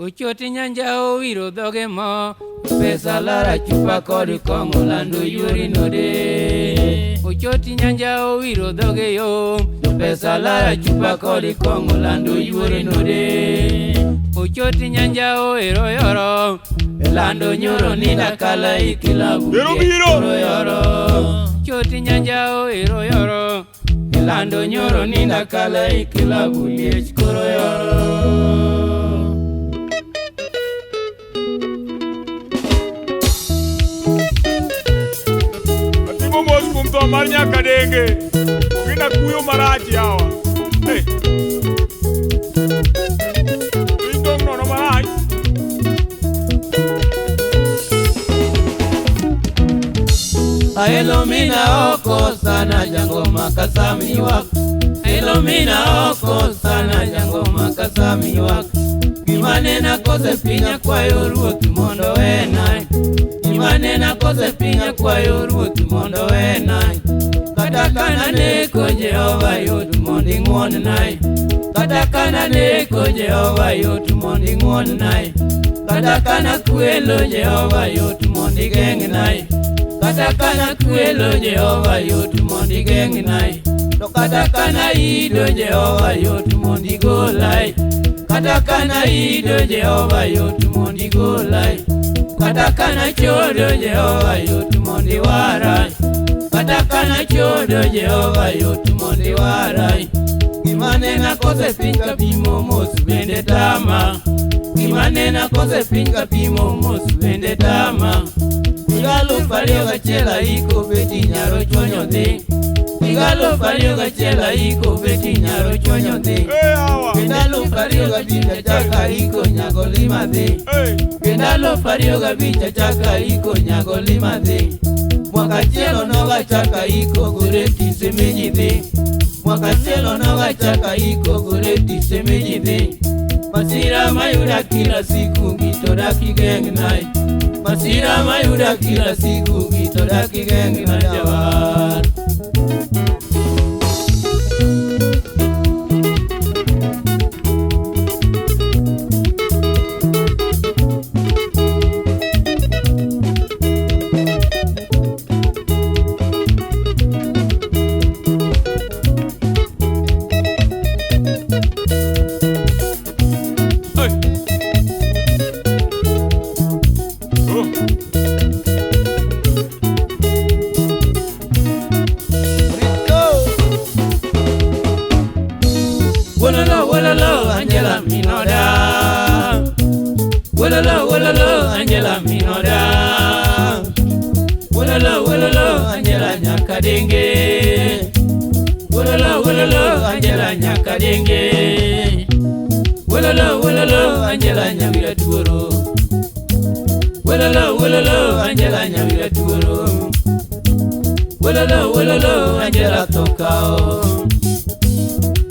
Ochoti nyanja owiro dhoge mo, pesa lara chupa kod kongo lando yuri node. Ochoti nyanja owiro dhoge yo, pesa lara chupa kod kongo lando yuri node. Ochoti nyanja oero yoro, lando nyoro nida kala ikilabu yoro. Ochoti nyanja oero yoro, lando nyoro nida kala ikilabu liech koro yoro. Kumto marnya kadenge kina kuyo marachi hawa hey indong no marachi Aelo mina oko sana jango makasami wak Aelo mina oko sana jango makasami wak Gimanena kose pinya kwa yoruo kimondo enai Gimanena kose pinya kwa yoruo kimondo enai Katakana neko Jehova yotu mondi ngwon nai Katakana neko Jehova yotu mondi ngwon nai Katakana kuelo Jehova yotu mondi geng nai Katakana kuelo Jehova yotu mondi geng nai To katakana ido Jehova yotu mondi golai Katakana ido Jehova yotu mondi golai Katakana chodo Jehova yotu mondi warai Katakana chodo Jehova yotu mondi warai Gimanena kose pinka pimo mosu bende tama Gimanena kose pinka pimo mosu bende tama Igalo fario gachela iko beti nyaro chonyo de Igalo fario gachela iko beti nyaro chonyo de Igalo fario gabita chaka iko nyago lima de Igalo fario gabita chaka iko nyago lima de Mwaka chelo noga chaka iko gureti semeji de Mwaka chelo noga chaka iko gureti semeji de Masira mayuda kila siku ngitoda kigeng nai Masira mayuda kila siku ngitoda kigeng nai jawar Wololo, Angela Minoda. Wololo, Angela Minoda. Wololo, Angela Nyakadenge. Wololo, Angela Nyakadenge. Wololo, Angela Nyawira Tuoro. Wololo, Angela Nyawira Tuoro. Wololo, Angela Tokao.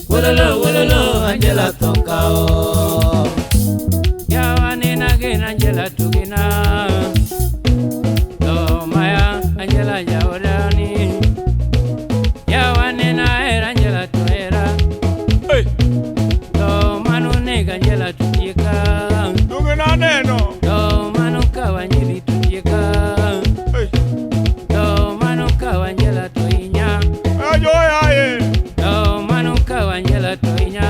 Wololo, Angela Tokao. Yawanena gen Angela Tugina. Do Maya, Angela Yawadani. Yawanena Angela Tuera. hey Do Manu Nega Angela Tujika. Tugina neno Do Manu Kawanyiri Tujika. hey Do Manu Kawanyela Tuinya. ayo yae Do Manu Kawanyela Tuinya.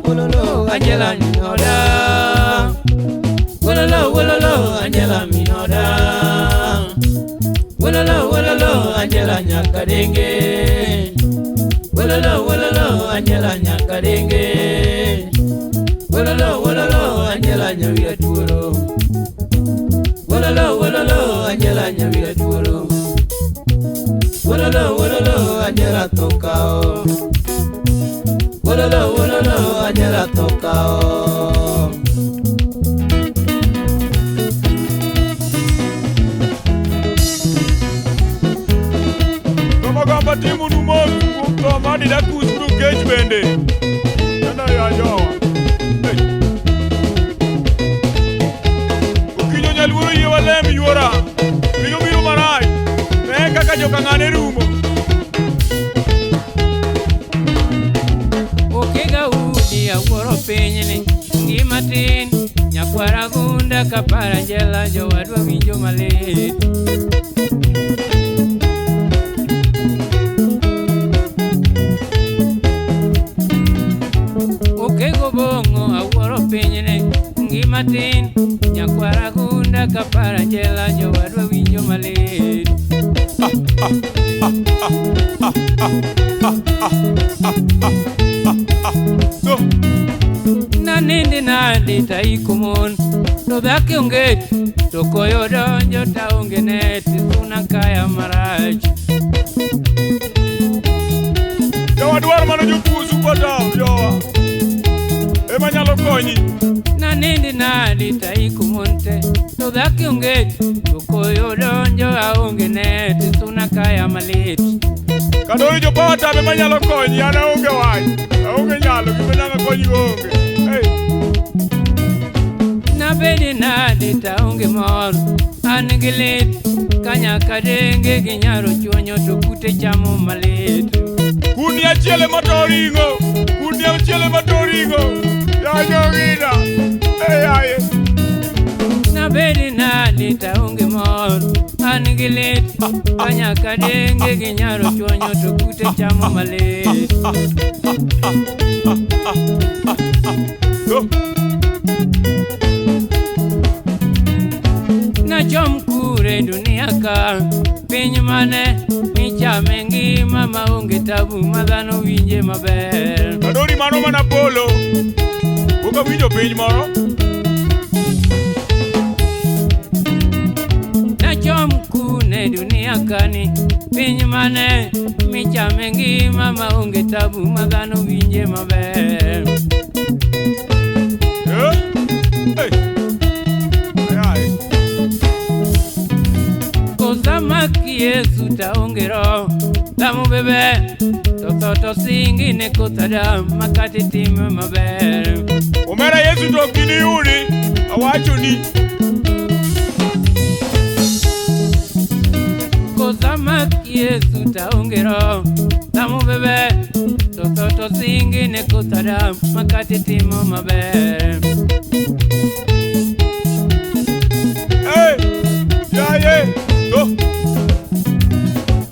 Wololo, Angela Minoda. Wololo, Angela Minoda. Wololo, Angela Nyakadenge. Wololo, Angela Nyakadenge. Wololo, Angela Nyawira Tuoro. Wololo, Angela Nyawira Tuoro. Wololo, Angela Tokao. Wololo, Angela Tokao. Kama gamba timu numosu kumto madi da kusuru gage bende Nana ya jawa hey Ukinyo nyalwuru yewa lemi yuora Minyo miru marai kaka joka ngane rumo Okega udi ya worope pinyni ngima tin nyakwara gunda kapara jela jowadwa winjo malit. Okego bongo awuoro pinyni ngima tin nyakwara gunda kapara jela jowadwa winjo malit. Nanindi nadi taikumon to dhaki onget to koyo donjo ta onge neti suna kaya marach. Jowa dwar mano jopusu pata jowa ema nyalo konyi. Nanindi nadi taikumon te to dhaki onget to koyo donjo aonge neti suna kaya malit. Kadoi jopata ema nyalo konyi ana onge wach aonge nyalo gima nyanga konyi onge. Nabedi nadi ta onge mor an gi lit kanya kadenge gi nyaro chuonyo to kute chamo malit. Kuni achiele matoringo yanyo gina aye. Nabedi nadi ta onge mor an gi lit kanya kadenge gi nyaro chuonyo to kute chamo malit. Na chom kure dunia ka piny mane michame ngima maonge tabu madhano winje maber. Kadori mano mana polo boka winjo piny moro. Na chom kune dunia kani piny mane michame ngima maonge tabu madhano winje maber. Samaki Yesu taongero Lamu bebe Toto singi ne kotada Makati time maber Umera Yesu to kini uni Awacho ni Samaki Yesu taongero Lamu bebe Toto singi ne kotada Makati time maber.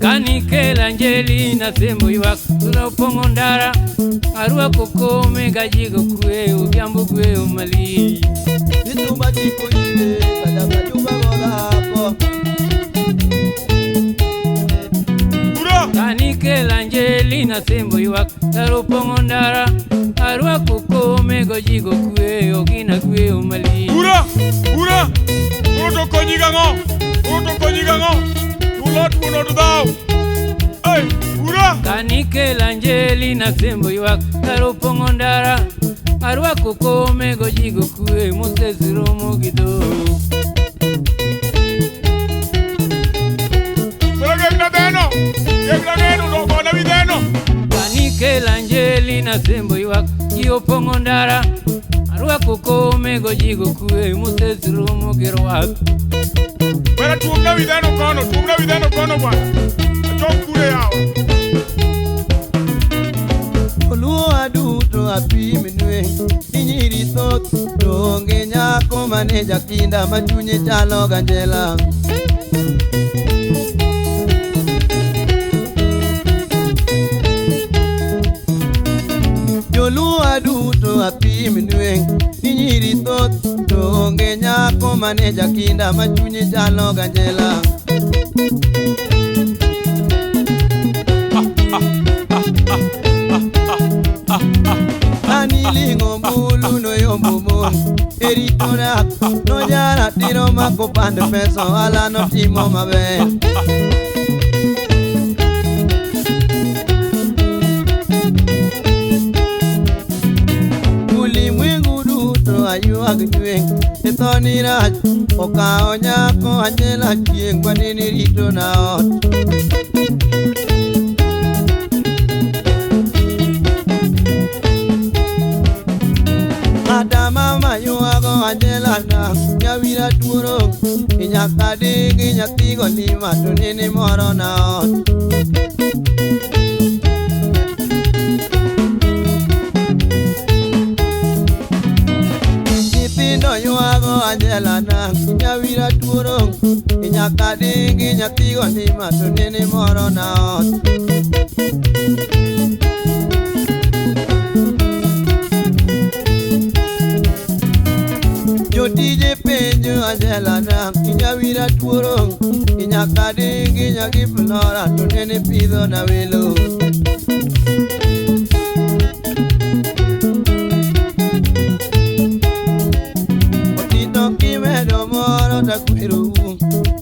Kanikela Angelina sembo iwak Tula upongo ndara Arua kukome gajigo kue Ubiambu kue umali Nitumba jiko ite Kadaba juba gola hapo Kanikela Angelina sembo iwak Tula upongo ndara Arua kukome gajigo kue Ogina kue umali Ura to konyiga ngo Tulot kuno tudao Ura Kanikela Angelina sembo iwak Tula upongo ndara Arua kukome gajigo kue Moses romo gido Kanikela Angelina sembo iwak Iyo pongo ndara Arua kukome gajigo kue Moses romo girwak Bwana tuumna videno kono bwana Achom kure yawa Oluwa duto apimi nwe Inyiri thot Donge nyako maneja kinda Machunye chalo ganjela Oluwa duto apimi nwe Inyiri thot Donge nyako maneja kinda Machunye chalo ganjela Anilingo mbulu no yombo mon Eritora no jara tiro mako pande peso Ala no timo mabe Ulimwengu duto ayuag nyueng Etoni rach Okao nyako Angela chieng Kwanini rito na ot Mama yuago Angela na Nyawira tuoro Inyaka digi nyatigo lima Tunini moro na ot Angela nang nyawira tuoro nyaka dingi nyathigo ni mato nene moro na ot. Jotije penjo Angela nang nyawira tuoro nyaka dingi nyakipnora to nene pidho na welo. Kimedo moro takwiro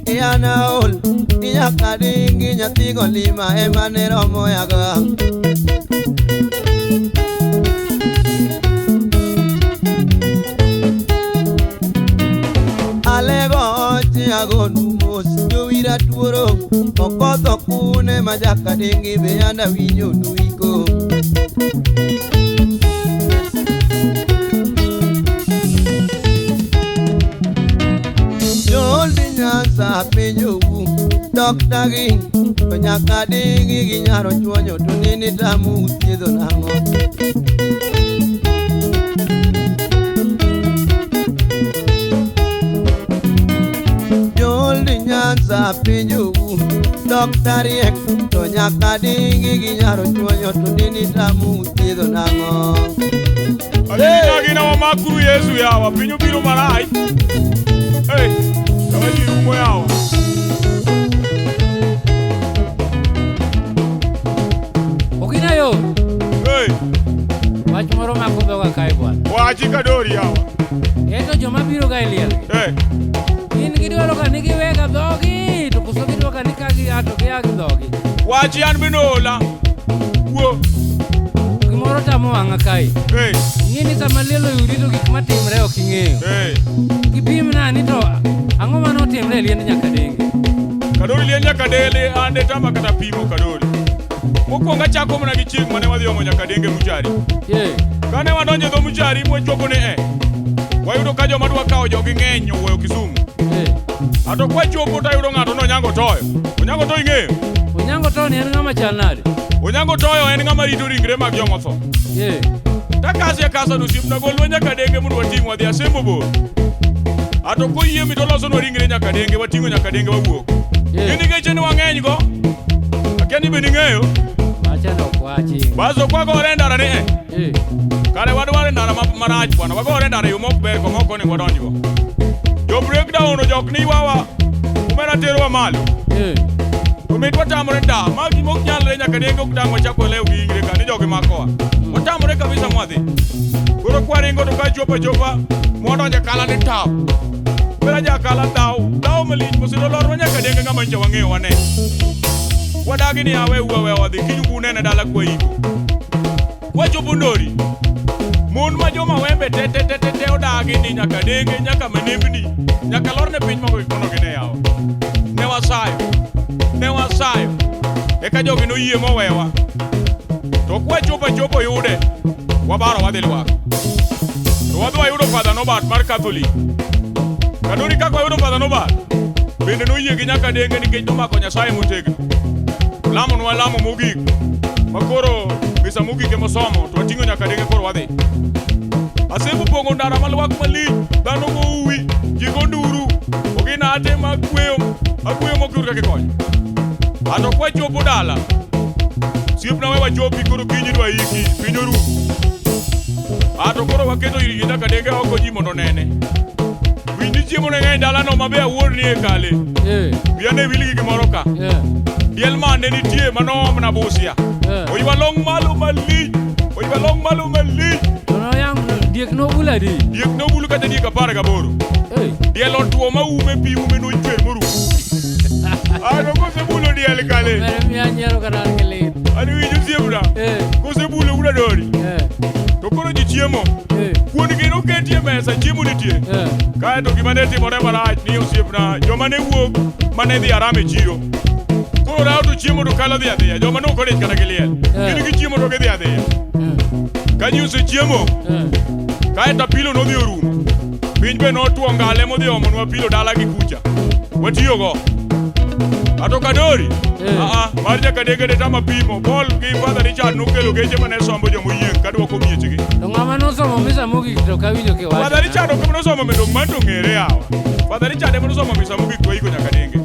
Iana ol Inyaka dingi nyathigo lima emane romo yaga. Alego ochi agonu mos Jowira tuoro Okotho kune majaka dingi Beyanda winyo nuiko. Joldi Nyanza penjo Dr. Ging to nyaka dingi ginyaro chuonyo to nini tamu thiedho nang'o. Joldi Nyanza penjo Dr. Riek to nyaka dingi ginyaro chuonyo to nini tamu thiedho nang'o. Adina gina wa makuru Yesu yawa pinyo biro marai. Hey, kawaji rumo yawa. Okina yo. Hey, Wach moro makombe wa kai bwana. wachi kadori yawa. Eto joma biro ga eliel. Hey, In gidwaro ka nigi wega dhogi to koso gidwaro ka nikagi ato gia gi dhogi. wachi an binola. Wo. Gimoro tamo wang'a kai. Hey, Ng'ini sama lielo yudi to gik matimre ok ing'eyo. hey. Gipim nani to ang'o mane otimre e liend nyaka dingi. Kadori lien nyaka dele ande tama kata pimo kadori. Mokwongo achako mana gi chieng' mane wadhi omo nyaka denge Muchari. Ye. Kane wadonjo dho Muchari mwachopo ne wayudo ka joma dwa kawo jogi ng'eny owuoyo Kisumu. Ye. Ato kwachopo tayudo ng'ato nonyango toyo. Onyango toyo ing'eyo? Onyango to ni en ng'ama chal nade? Onyango toyo en ng'ama rito ringre mag joma tho. Ye. Takasi akasa dosiepna golwa nyaka denge mondo wating' wadhi Asembo bor. Ato koyie mi tolosonwa ringre nyaka denge wating'o nyaka denge wawuok. Ye. Gini geche ni wang'eny go. Akia ni be ning'eyo. Wacha no kwachi. Baso kwagore ndara ni Ye. kare wadware ndara marach bwana. Wagore ndara yo mok ber komoko ni wadonjgo. Jo breakdown o jok ni wawa. Umena terowa malo. Ye. Umit watamore nda. Magi mok nyalre nyaka denge ok tang' wachako lew gi ingre ka ni jogi makowa. Watamore kabisa mwadhi. Koro kwaringo to kachopa chopa mwadonje kala ni tap. Bera jakala daw malich mosiro lorwa nyaka denge ng'ama ncha wang'eyo wane. Wadagi ni awe uwe wadhi kinyubu nene dala kwa iko. Wachopo Ndori. Mon ma joma wembe te odagi ni nyaka denge nyaka menembni. Nyaka lorne piny mago ikono gine yawa. Ne wasayo. Eka jogi noyie mowewa. To kwachopo yude. Wabaro wadhi lwak. To wadhi wayudo Father Norbert mar Catholic. Kadori kaka wayudo Father Norbert. Bende noyie gi nyaka denge nikech nomako Nyasaye motegno. Lamo nwa lamo mogik. Makoro misa mogik emosomo to wating'o nyaka denge koro wadhi. Asembo pongo ndara malwak malich. Dhano go uwi. Ji go nduru. Ogina ate magweyo mokyur kaka konyo. Ato kwachopo dala. Siepna we wachopi koro kinyi dwa iki. Piny oru. Ato koro waketo irigi nyaka denge oko ji mondo nene. Winji chiemo ne ng'eny dalano mabe awuon ni e kale. Biane wiligi gimoro ka. Diel mane nitie manom na Busia. Oyiwa long malo malich. Tono yang diek no bula di. Diek no bulu kata diek 18. Diel otuo maume pi ume no chwer moru. Ano kose bulo diel kale. Mere mi anyero kanan kele. Ani winjo siebra. Kose bulo uda dori. To koro ji chiemo. Kuon gino ketie mesa chiemo nitie. Kae to gima ne timore marach ni osiepna joma ne wuok mane dhi arame chiro. Koro rao to chiemo to kalo dhi adhiya. Joma ne ok odich kata gi liel. Gin gi chiemo to gidhi adhiya. Ka ji osechiemo. Kae to apilo nodhi orumo. Piny be notuo ngale modhi omonwa apilo dala gi kucha. Watiyogo. Ato Kadori. Mar nyaka denge de tama pimo. Paul gi Father Richard nokelo geche mane sombo jomo yieng kadwoko miechgi. To ng'ama nosomo misa mogik to kawinjo kiwacho. Father Richard Richard ok mnosomo mendo manto ngere yawa. Father Richard mnosomo misamo gikwa iko nyaka denge.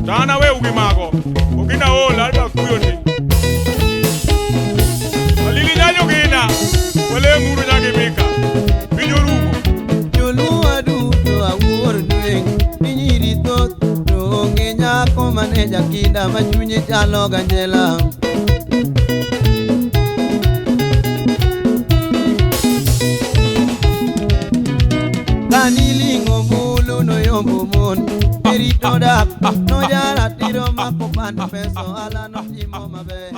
Tana we ugi mago. Ogina ola alba kuyo ni. Alili nyanyo gina. Wale muru nyake mika. Vinyorugo. Jolua duto awuor dueng. Pinyiri thoth to onge nyako mane jakinda ma chunye chalo ganjela. Kanilingo mulu no yombo mon. Perito dak no jara tiro mako pan peso ala no timo maber.